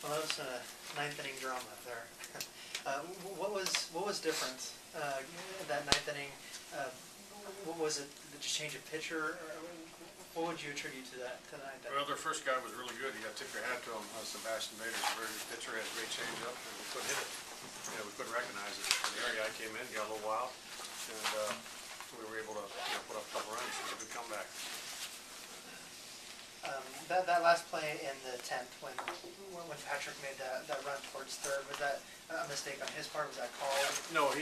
Well, that was a ninth inning drama there. What was different that ninth inning? What was it? Did you change a pitcher? What would you attribute to that tonight? Well, their first guy was really good. You got to tip your hat to him. Sebastian Bader's a very good pitcher. Had a great changeup, and we couldn't hit it. We couldn't recognize it. And the other guy came in, got a little wild, and we were able to put up a couple runs. It was a good comeback. That last play in the 10th, when Patrick made that run towards third, was that a mistake on his part? Was that called? No,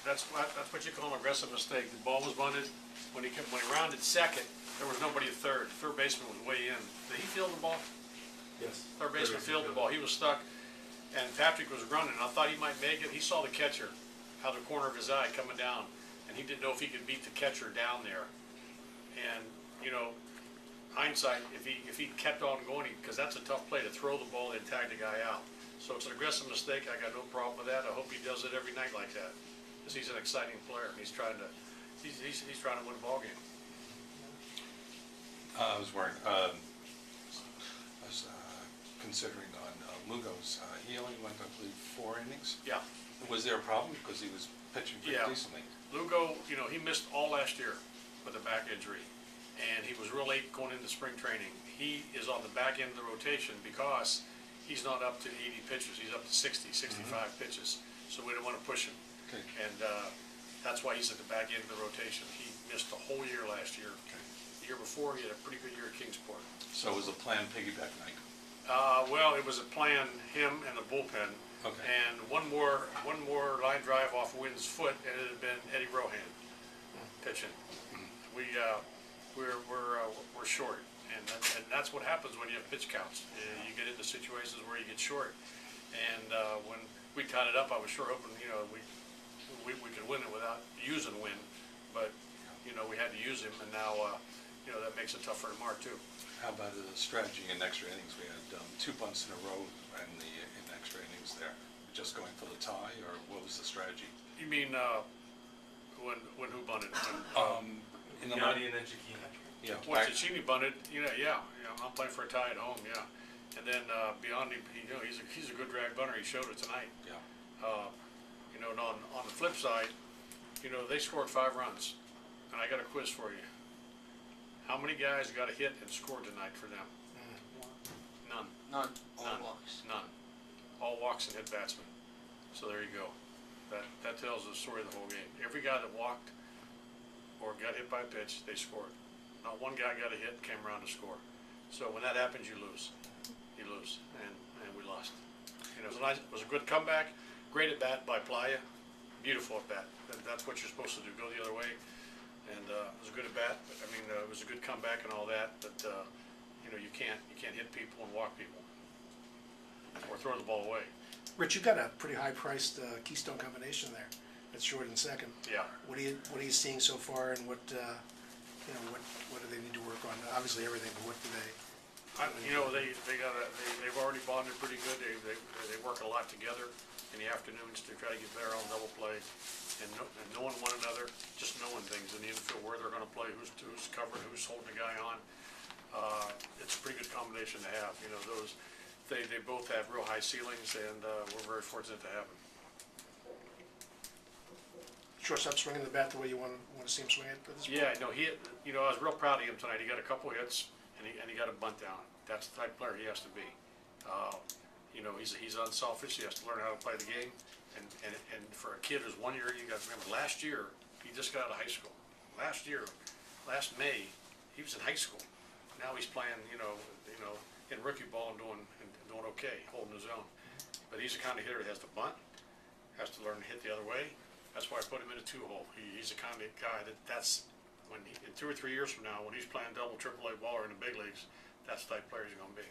that's what you call an aggressive mistake. The ball was bunted. When he rounded second, there was nobody at third. Third baseman was way in. Did he field the ball? Yes. Third baseman fielded the ball. He was stuck, and Patrick was running. I thought he might make it. He saw the catcher out of the corner of his eye coming down, and he didn't know if he could beat the catcher down there. And hindsight, if he kept on going, because that's a tough play to throw the ball and tag the guy out. So it's an aggressive mistake. I got no problem with that. I hope he does it every night like that, because he's an exciting player and he's trying to win a ball game. I was considering on Lugo's. He only went, I believe, 4 innings. Yeah. Was there a problem because he was pitching pretty decently? Lugo, he missed all last year with a back injury. And he was real late going into spring training. He is on the back end of the rotation because he's not up to 80 pitches. He's up to 60, 65 pitches. So we don't want to push him. Okay. And that's why he's at the back end of the rotation. He missed the whole year last year. Okay. The year before, he had a pretty good year at Kingsport. So it was a planned piggyback night? Well, it was a plan, him and the bullpen. Okay. And one more line drive off Wynn's foot, and it had been Eddie Rohan pitching. We're short, and that's what happens when you have pitch counts. You get into situations where you get short, and when we tied it up, I was sure hoping we could win it without using Wynn, but we had to use him, and now that makes it tough for tomorrow too. how about the strategy in extra innings? We had 2 bunts in a row in extra innings there. Just going for the tie, or what was the strategy? You mean when who bunted? In the Yanni and then Chiquini. Yeah. When Cicchini bunted, yeah, I'm playing for a tie at home, yeah. And then beyond him, he's a good drag bunter. He showed it tonight. Yeah. And on the flip side, they scored 5 runs, and I got a quiz for you. How many guys got a hit and scored tonight for them? None. None. All None. walks. None. All walks and hit batsmen. So there you go. That tells the story of the whole game. Every guy that walked or got hit by a pitch, they scored. Not one guy got a hit, came around to score. So when that happens, you lose. You lose, and we lost. It was a good comeback. Great at bat by Playa. Beautiful at bat. That's what you're supposed to do. Go the other way. And it was a good at bat. It was a good comeback and all that. But you can't hit people and walk people or throw the ball away. Rich, you've got a pretty high-priced Keystone combination there. That's short and second. Yeah. What are you seeing so far, and what do they need to work on? Obviously everything, but what do they? They've already bonded pretty good. They work a lot together in the afternoons to try to get better on double play and knowing one another, just knowing things in the infield, where they're going to play, who's covering, who's holding the guy on. It's a pretty good combination to have. They both have real high ceilings, and we're very fortunate to have them. Shortstop swinging the bat the way you want to see him swing it at this point? Yeah, no, I was real proud of him tonight. He got a couple hits, and he got a bunt down. That's the type of player he has to be. He's unselfish. He has to learn how to play the game. And for a kid who's 1 year, you got to remember, last year, he just got out of high school. Last May, he was in high school. Now he's playing, in rookie ball and doing okay, holding his own. But he's the kind of hitter that has to bunt, has to learn to hit the other way. That's why I put him in a 2-hole. He's the kind of guy that's when in 2 or 3 years from now, when he's playing double, AAA ball or in the big leagues, that's the type of player he's going to be.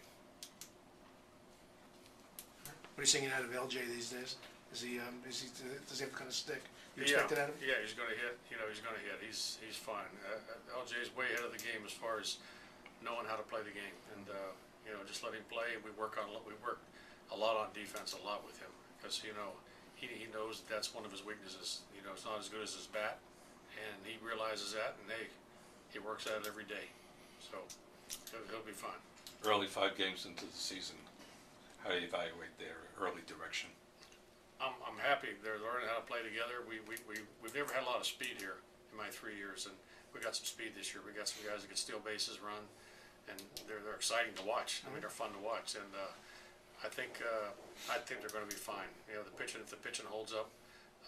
What are you seeing out of LJ these days? Does he have the kind of stick you expected out of him? Yeah, he's going to hit. He's going to hit. He's fine. LJ's way ahead of the game as far as knowing how to play the game, and just let him play. We work a lot on defense, a lot with him, because he knows that's one of his weaknesses. It's not as good as his bat, and he realizes that, and he works at it every day. So he'll be fine. Early 5 games into the season, How do you evaluate their early direction? I'm happy they're learning how to play together. We've never had a lot of speed here in my 3 years, and we got some speed this year. We got some guys that can steal bases, run, and they're exciting to watch. I mean, they're fun to watch, and I think they're going to be fine. You know, if the pitching holds up,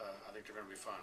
I think they're going to be fine.